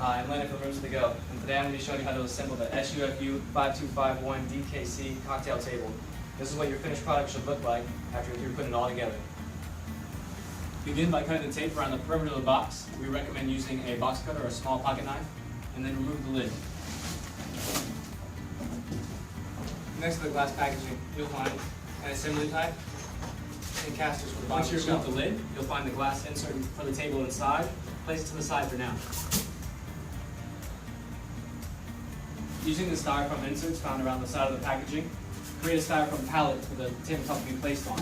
I'm Lennon from Rooms to Go, and today I'm going to be showing you how to assemble the SUFU 5251DK-C cocktail table. This is what your finished product should look like after you're putting it all together. Begin by cutting the tape around the perimeter of the box. We recommend using a box cutter or a small pocket knife, and then remove the lid. Next to the glass packaging, you'll find an assembly pack and casters for the bottom. Once you remove the lid, you'll find the glass insert for the table inside. Place it to the side for now. Using the styrofoam inserts found around the side of the packaging, create a styrofoam pallet for the tabletop to be placed on.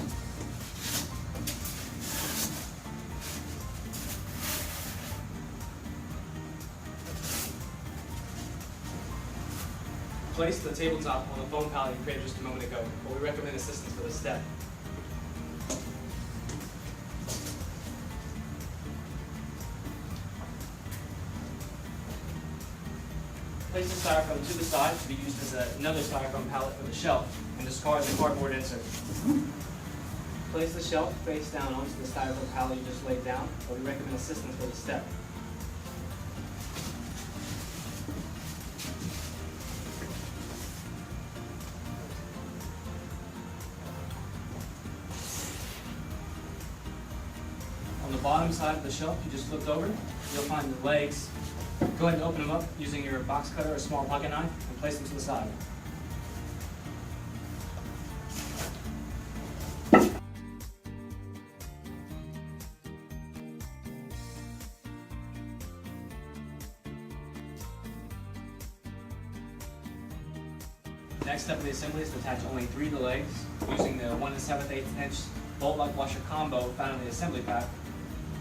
Place the tabletop on the foam pallet you created just a moment ago, but we recommend assistance for this step. Place the styrofoam to the side to be used as another styrofoam pallet for the shelf, and discard the cardboard insert. Place the shelf face down onto the styrofoam pallet you just laid down, but we recommend assistance for this step. On the bottom side of the shelf you just looked over, you'll find the legs. Go ahead and open them up using your box cutter or a small pocket knife and place them to the side. Next step of the assembly is to attach only 3 of the legs using the 1 7/8 inch bolt-lock washer combo found in the assembly pack.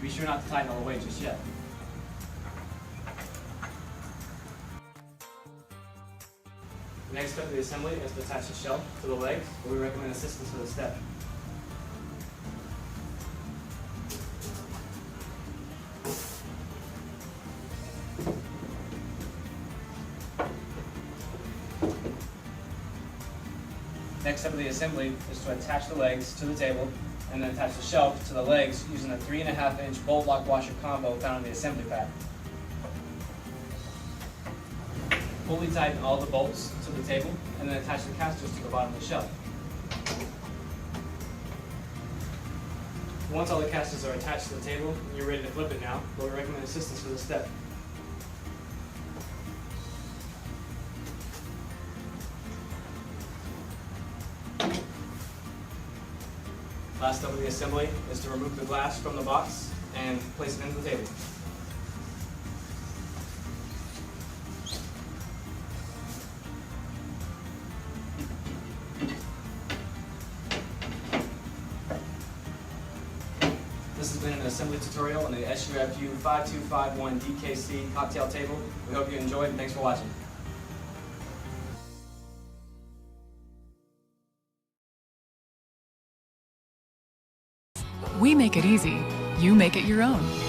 Be sure not to tighten all the way just yet. The next step of the assembly is to attach the shelf to the legs, but we recommend assistance for this step. Next step of the assembly is to attach the legs to the table and then attach the shelf to the legs using the 3.5 inch bolt lock washer combo found in the assembly pack. Fully tighten all the bolts to the table and then attach the casters to the bottom of the shelf. Once all the casters are attached to the table, you're ready to flip it now, but we recommend assistance for this step. Last step of the assembly is to remove the glass from the box and place it into the table. This has been an assembly tutorial on the SUFU 5251DK-C cocktail table. We hope you enjoyed and thanks for watching. We make it easy. You make it your own.